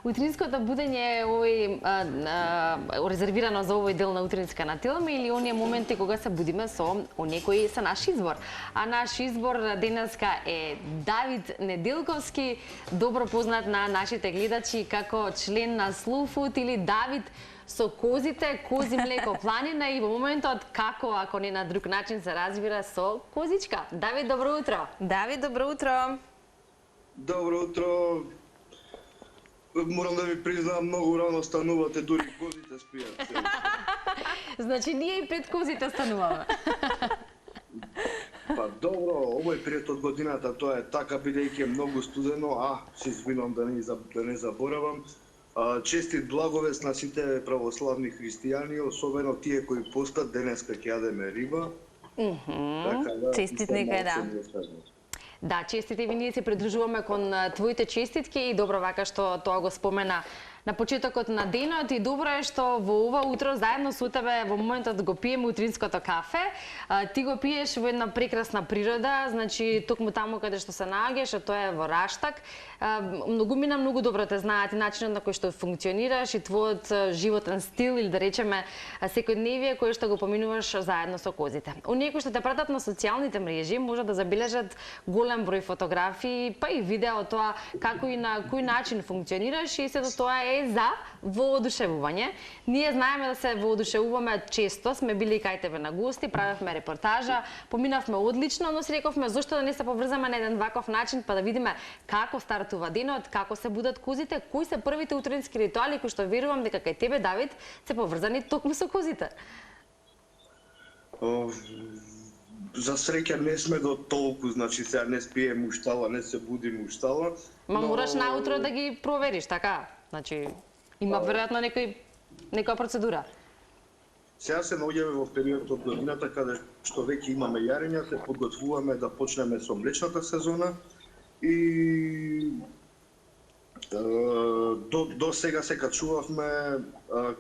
Утринското будење е резервирано за овој дел на утринска на Телми или оние моменти кога се будиме со оние кои се наш избор. А наш избор денеска е Давид Неделковски, добро познат на нашите гледачи како член на Slow Food или Давид со козите, кози млеко планина и во моментот како, ако не на друг начин, се разбира со козичка. Давид, добро утро. Давид, добро утро. Добро утро. Морам да ви признам, многу рано станувате, дури козите спијат. Значи, ние и пред козите стануваме. Па добро, овој период од годината тоа е така, бидејќи е многу студено, се извинувам да не заборавам. Честит благовест на сите православни христијани, особено тие кои постат, денеска ќе јадеме риба. Честит нека да. Да, честите ви, ние се придружуваме кон твоите честитки и добро вака што тоа го спомена на почетокот на денот и добро е што во ова утро заедно со тебе во моментот го пиеме утринското кафе. Ти го пиеш во една прекрасна природа, значи токму таму каде што се наоѓаш, а тоа е во Раштак. Многумина многу добро те знаат и начинот на кој што функционираш и твојот животен стил или да речеме секојдневие кое што го поминуваш заедно со козите. Оние кои што те пратат на социјалните мрежи може да забележат голем број фотографии, па и видео тоа како и на кој начин функционираш и сето тоа е за воодушевување. Ние знаеме да се воодушевуваме често, сме били кај тебе на гости, правевме репортажа, поминавме одлично, но си рековме зошто да не се поврзаме на еден ваков начин па да видиме како стартува денот, како се будат козите, кои се првите утрински ритуали кои што верувам дека кај тебе, Давид, се поврзани токму со козите. За среќа не сме до толку, значи сега не спием уштала, не се будим уштала. Мораш наутро да ги провериш, така? Значи, има веројатно некоја процедура. Сега се наоѓаме во период од годината каде што веќе имаме јарења, се подготвуваме да почнеме со млечната сезона и до сега се качувавме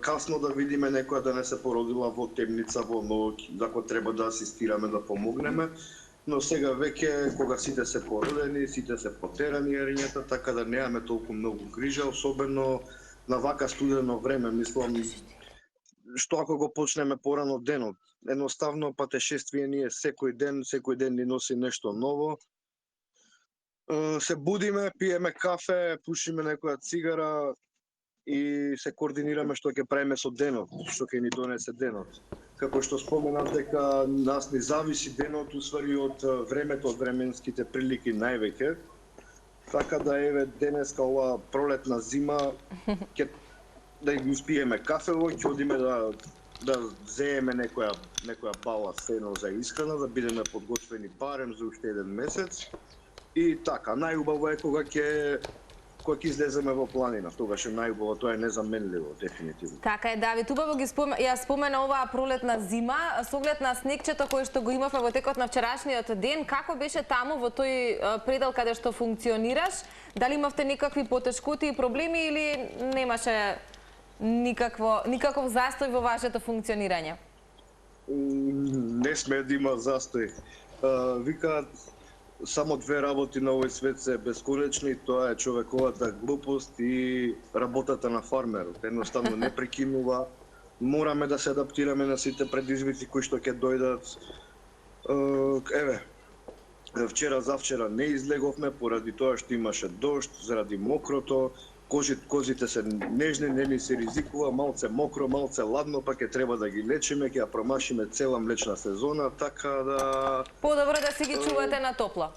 касно да видиме некоја да не се породила во темница во ноќ, ако треба да асистираме, да помогнеме. Но сега веќе кога сите се породени, сите се потерани јарењата, така да немаме толку многу грижа, особено на вака студено време, мислам, што ако го почнеме порано денот. Едноставно патешествие ние секој ден ни носи нешто ново. Се будиме, пиеме кафе, пушиме некоја цигара и се координираме што ќе правиме со денот, што ќе ни донесе денот. Како што споменав дека нас ни зависи денот усвари од времето, од временските прилики највеќе. Така да еве денеска ова пролетна зима ќе да ги успиеме кафево, ќе одиме да земеме некоја бала сено за исхрана, да бидеме подготвени барем за уште еден месец. И така, најубаво е кога ќе излеземе во планина, тогаш е најубаво, тоа е незаменливо, дефинитивно. Така е, Давид, убаво ја спомена оваа пролетна зима, со оглед на снегчето кој што го имавме во текот на вчерашниот ден, како беше таму во тој предел каде што функционираш? Дали имавте некакви потешкоти и проблеми или немаше никаков застој во вашето функционирање? Не сме да има застој. Викаат само две работи на овој свет се бесконечни, тоа е човековата глупост и работата на фармерот. Едноставно не прекинува. Мораме да се адаптираме на сите предизвици кои што ќе дојдат. Еве, вчера завчера не излеговме поради тоа што имаше дожд, заради мокрото. Козите се нежни, не ни се ризикува, малце мокро, малце ладно, па ќе треба да ги лечиме, ќе ја промашиме цела млечна сезона, така да... Подобро да си ги чувате на топло.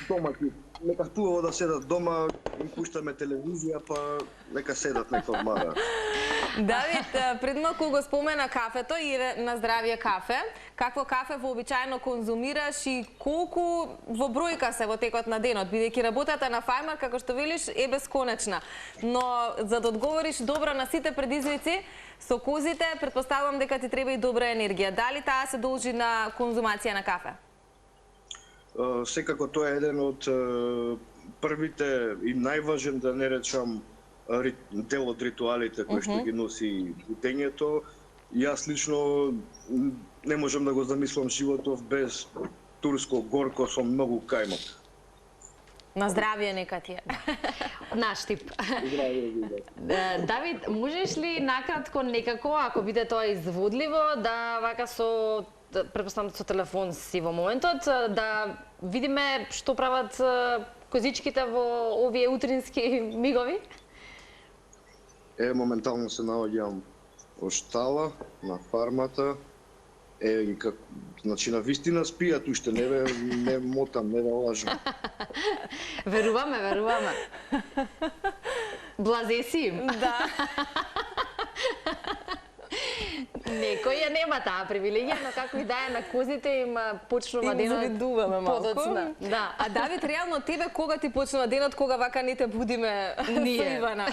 Дома нека хубаво да седат дома, им пуштаме телевизија, па нека седат, нека одмарат. Давид, пред малку го спомена кафето и на здравје кафе. Какво кафе вообичаено конзумираш и колку во бројка се во текот на денот, бидејќи работата на фармер, како што велиш, е бесконечна. Но за да одговориш добро на сите предизвици со козите, претпоставувам дека ти треба и добра енергија. Дали таа се должи на конзумација на кафе? Секако тоа е еден од првите и најважен, да не речам, дел од ритуалите кои што ги носи будењето. Јас лично не можам да го замислам животов без турско горко со многу кајмак. На здравје нека ти е. Наш тип. Давид, можеш ли накратко некако, ако биде тоа изводливо, да вака со претпоставам со телефон си во моментот, да видиме што прават козичките во овие утрински мигови? Моментално се наоѓам во штала, на фармата. Значи на вистина спијат уште, не мотам, не да лажам. Веруваме. Блазе си им. Да. Некој ја нема таа привилегија, но како и да е на козите им почнува денот. Завидуваме малку. Подоцна. Да. А Давид, реално тебе кога ти почнува денот, кога вака не те будиме Ние. со Ивана?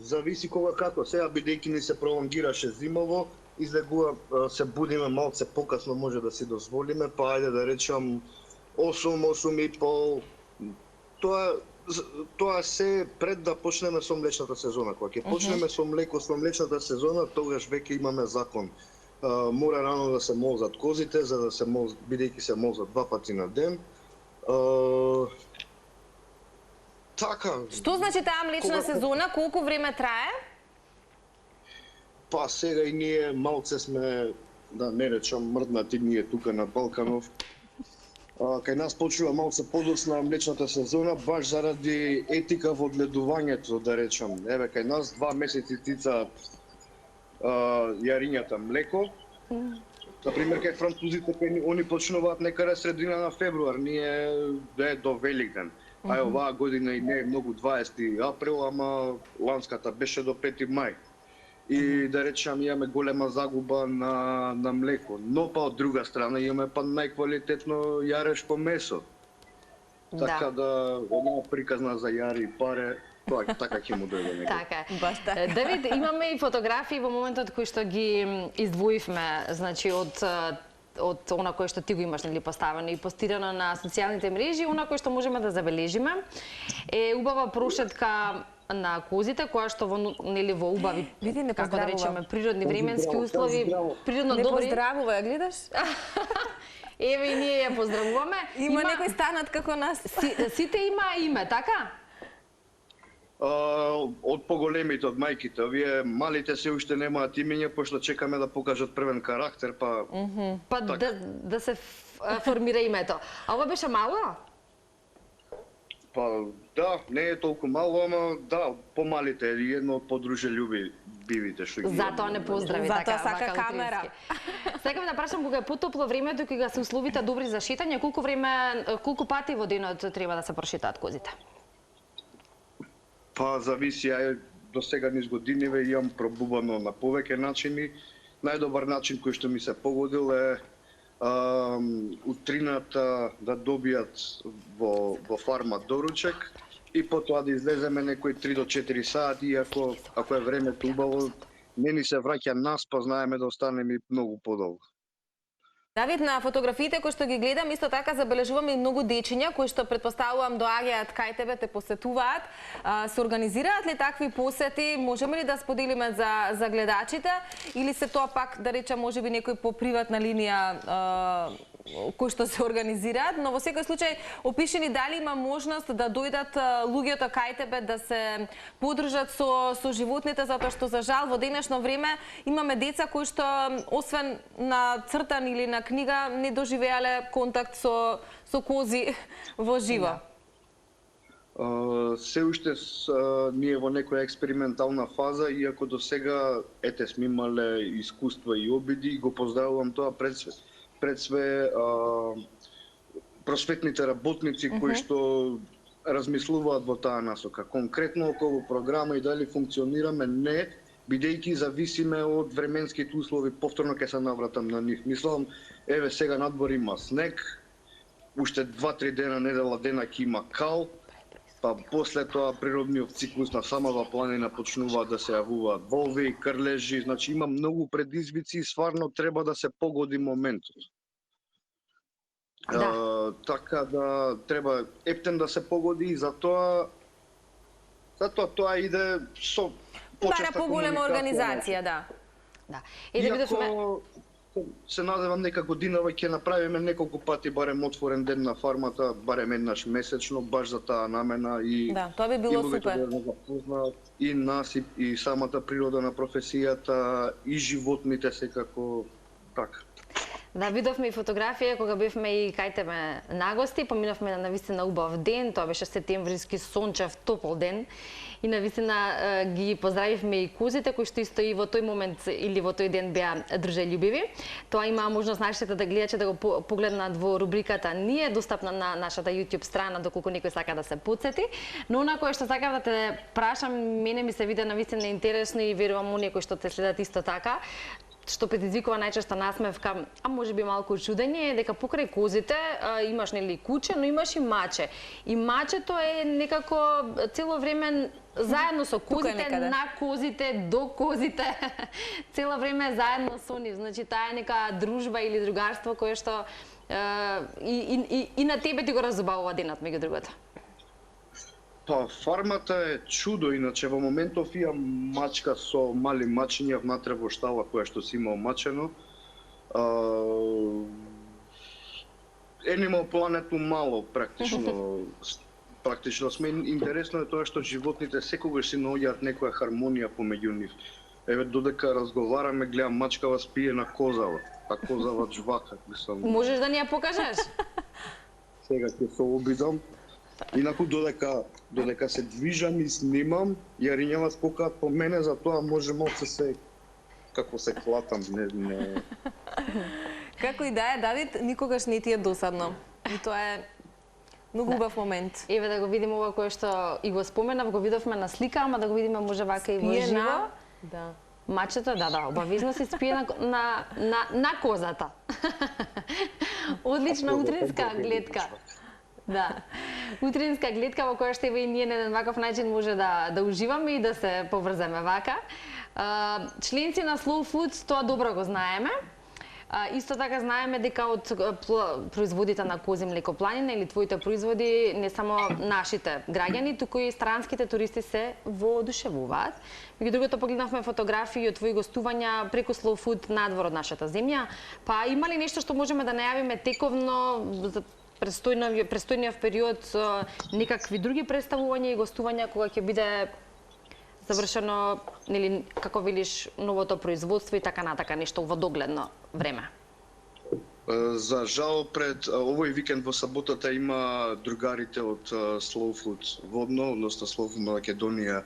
Зависи кога како. Сега бидејќи ни се пролонгираше зимово, излегува се будиме малце покасно, може да си дозволиме, па ајде да речам 8-8:30. Тоа се пред да почнеме со млечната сезона. Кога ќе почнеме со млечната сезона, тогаш веќе имаме закон. Мора рано да се молзат козите, за да се бидејќи се молзат 2 пати на ден. Така. Што значи таа млечна сезона? Колку време трае? Па сега и ние малце сме, да не речам мрднати ние тука на Балканов. Кај нас почува малце подоцна млечната сезона, баш заради етика во одгледувањето, да речам. Еве, кај нас 2 месеци тицаат јарињата млеко. Например, кај французите, они почнуваат некаде средина на февруар, ние до Великден. Ај, оваа година и не е многу 20 април, ама ланската беше до 5 мај. И да речам имаме голема загуба на млеко, но па од друга страна имаме па најквалитетно јарешко месо. Така да, една приказна за јари и паре, тоа така ќе му дојде некој. Така. Баш така. Давид, имаме и фотографии во моментот кои што ги издвоивме, значи од она кое што ти го имаш нели поставено и постирано на социјалните мрежи, она кое што можеме да забележиме е убава прошетка на козите, која што нели во убави, Види, не како да поздравува. речеме, природни временски услови, природно Не добри. поздравува, ја гледаш? Еве и ние ја поздравуваме. Има некој станат како нас. Сите има име, така? Од поголемите, од мајките, овие малите се уште немаат имење, пошто чекаме да покажат првен карактер, па... Па да се формира името. А ова беше мало? Па да, не е толку мало, ама да, помалите е едно од подружелюбивите што ги. Затоа не поздрави, Затоа така, сака вака камера. утрински. Сакам да прашам, кога е потопло времето, кога се условите добри за шетање, колку пати во денот треба да се прошетаат козите? Па зависи, до сега низ годиниве имам пробувано на повеќе начини. Најдобар начин кој што ми се погодил е утрината да добијат во фарма доручек и потоа да излеземе некои 3 до 4 сати, и ако е времето убаво, не ни се враќа нас, па знаеме да останеме многу подолго. Давид, на фотографиите кои што ги гледам, исто така забележуваме и многу дечиња кои што претпоставувам доаѓаат кај тебе, те посетуваат. Се организираат ли такви посети? Можеме ли да споделиме за гледачите или се тоа пак да речам можеби некој по приватна линија кои што се организираат, но во секој случај опиши ни дали има можност да дојдат луѓето кај тебе да се подружат со животните, затоа што за жал во денешно време имаме деца кои што освен на цртан или на книга не доживеале контакт со кози во живо. Се уште ние во некоја експериментална фаза, иако до сега сме имале искуства и обиди, го поздравувам тоа пред све просветните работници кои што размислуваат во таа насока. Конкретно околу програма и дали функционираме, не, бидејќи зависиме од временските услови, повторно ќе се навратам на нив. Мислам, еве сега надвор има снег, уште 2-3 дена, недела дена ќе има кал, па после тоа природниот циклус на самава планина почнуваат да се јавуваат волви, крлежи, значи има многу предизвици и стварно треба да се погоди моментот. Да. Така да треба ептен да се погоди и затоа тоа иде со Бара поголема организација, да. Да. И да бидеш Се надевам дека годинава ќе направиме неколку пати барем отворен ден на фармата, барем еднаш месечно, баш за таа намена и Да, тоа би било луѓето супер. да го запознаат и нас и самата природа на професијата и животните секако така. Да, видовме и фотографија кога бевме и кај тебе на гости, поминавме на навистина убав ден, тоа беше септемвриски сончев топол ден и навистина ги поздравивме и козите кои што исто и во тој момент или во тој ден беа дружелюбиви. Тоа има можност нашите да гледачи да го погледнат во рубриката Ние, достапна на нашата YouTube страна доколку некој сака да се потсети, но она кое што сакав да те прашам, мене ми се виде навистина интересно и верувам оние кои што те следат исто така, што предизвикува најчесто насмевка, а може би малку чудење, е дека покрај козите имаш нели куче, но имаш и маче. И мачето е некако цело време заедно со козите, некаде. на козите, до козите, цело време заедно со нив. Значи таа е нека дружба или другарство кое што и на тебе ти го разубавува денот меѓу другото. Па, фармата е чудо, иначе во моментов имам мачка со мали мачиња внатре во штала која што си имал мачено. Animal Planet мало практично. Практично сме интересно е тоа што животните секогаш си наоѓаат некоја хармонија помеѓу нив. Еве додека разговараме, гледам мачкава спие на козава, а козава джвака, мислам. Можеш да ни ја покажеш? Сега ќе се обидам. Инаку додека се движам и снимам, јарињава скокаат по мене, затоа може малце се како се клатам, не. Како и да е, Давид, никогаш не ти е досадно. И тоа е многу убав момент. Еве да го видиме ова кое што и го споменав, го видовме на слика, ама да го видиме може вака и во Спие живо. на... Да. Мачето, да, обавезно се спие на козата. Одлична утринска гледка. Да. Утринска гледка во која што и ние на еден ваков начин може да уживаме и да се поврземе вака. Членци на Slow Food, тоа добро го знаеме. Исто така знаеме дека од производите на кози млекопланина или твоите производи не само нашите граѓани, туку и странските туристи се воодушевуваат. Меѓу другото погледнавме фотографии од твои гостувања преку Slow Food надвор од нашата земја. Па има ли нешто што можеме да најавиме тековно за престојниот период, некакви други представувања и гостувања кога ќе биде завршено, нели, како велиш, новото производство и така натака, нешто во догледно време? За жал, пред овој викенд во саботата има другарите од Slow Food Водно, односно Slow Food Македонија,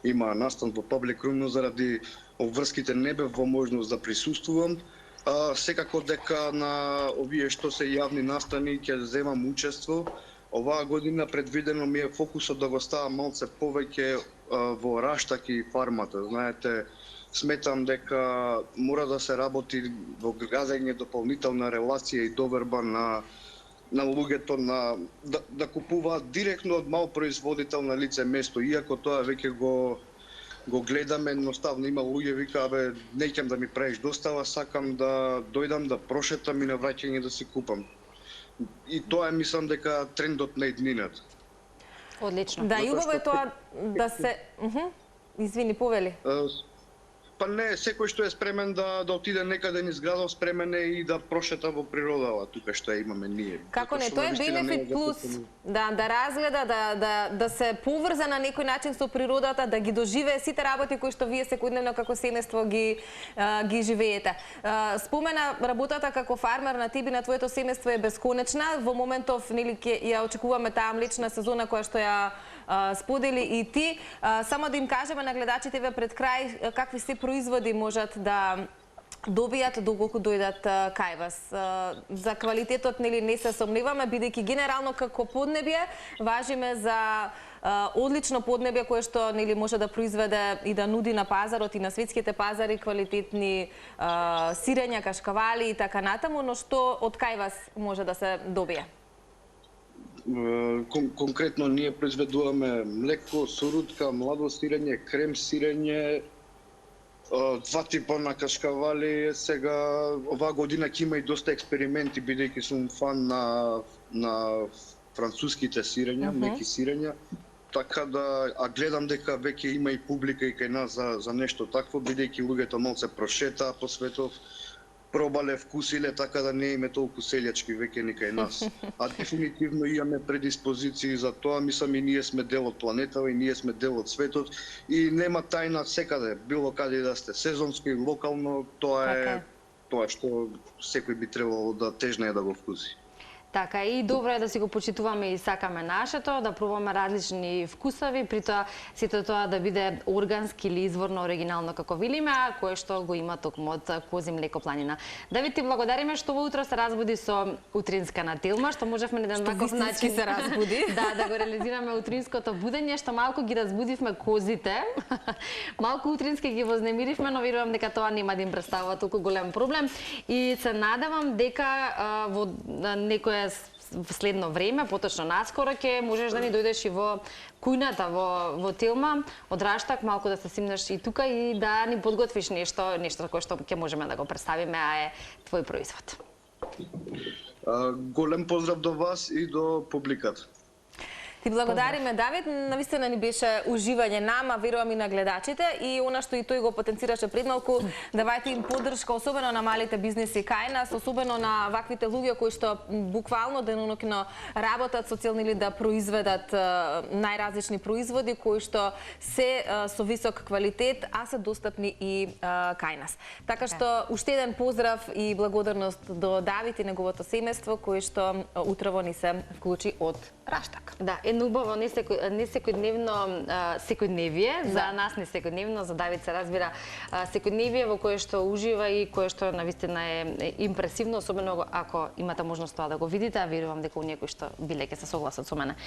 има настан во Public Room, но заради обврските не бев во можност да присуствувам. Секако дека на овие што се јавни настани ќе земам учество. Оваа година предвидено ми е фокусот да го ставам малце повеќе во Раштак и фармата. Знаете, сметам дека мора да се работи во градење дополнителна релација и доверба на луѓето да купуваат директно од мал производител на лице место, иако тоа веќе го гледаме, едноставно има луѓе вика, абе, неќам да ми правиш достава, сакам да дојдам да прошетам и на враќање да си купам. И тоа е, мислам дека трендот на иднината. Одлично. Да, и убаво е тоа да се... Извини, повели. Па не, секој што е спремен да отиде некаде низ градов, спремен е и да прошета во природава, тука што ја имаме ние. Како не, тоа е бенефит плюс, да разгледа, да се поврза на некој начин со природата, да ги доживее сите работи кои што вие секојдневно како семејство ги живеете. Спомена работата како фармер на тебе на твоето семејство е бесконечна. Во моментов нели ја очекуваме таа млечна сезона која што ја сподели и ти. Само да им кажеме на гледачите пред крај какви се производи можат да добијат доколку дојдат кај вас. За квалитетот нели не се сомневаме, бидејќи генерално како поднебје важиме за одлично поднебје кое што нели може да произведе и да нуди на пазарот и на светските пазари квалитетни сирења, кашкавали и така натаму, но што од кај вас може да се добие? Конкретно ние произведуваме млеко, сурутка, младо сирење, крем сирење, два типа на кашкавали. Сега оваа година ќе има и доста експерименти, бидејќи сум фан на француските сирења, меки сирења. Така да, гледам дека веќе има и публика и кај нас за нешто такво, бидејќи луѓето малце прошетаа по светов. пробале, вкусиле, така да не име толку селјачки веќе ни кај нас. А дефинитивно имаме предиспозиции за тоа, мислам и ние сме дел од планетава и ние сме дел од светот и нема тајна секаде, било каде да сте, сезонски, локално, тоа е тоа што секој би требало да тежне да го вкуси. Така и добро е да си го почитуваме и сакаме нашето, да пробаме различни вкусови, при тоа сето тоа да биде органски или изворно оригинално како велиме, а кое што го има токму од кози млеко планина. Давид, ти благодариме што во утро се разбуди со утринска на Телма, што можевме на еден ваков начин се разбуди. да го реализираме утринското будење, што малку ги разбудивме козите. Малку утрински ги вознемиривме, но верувам дека тоа нема да им представува толку голем проблем и се надевам дека во некое следно време, поточно наскоро, ќе можеш да ни дојдеш и во кујната во Телма, од Раштак, малку да се симнеш и тука и да ни подготвиш нешто кое што ќе можеме да го представиме, а е твој производ. Голем поздрав до вас и до публиката. Ти благодариме, Давид, навистина ни беше уживање нама, верувам и на гледачите и она што и тој го потенцираше пред малку, давајте им поддршка, особено на малите бизнеси кај нас, особено на ваквите луѓе кои што буквално денонокно работат со цел или да произведат најразлични производи кои што се со висок квалитет, а се достапни и кај нас. Така што уште еден поздрав и благодарност до Давид и неговото семејство кои што утрово ни се вклучи од Раштак. Да, едно убаво не секојдневно секојдневие, за нас не секојдневно, за Давид се разбира секојдневие во кое што ужива и кое што навистина е импресивно, особено ако имате можност тоа да го видите, а верувам дека оние кои што биле ќе се согласат со мене.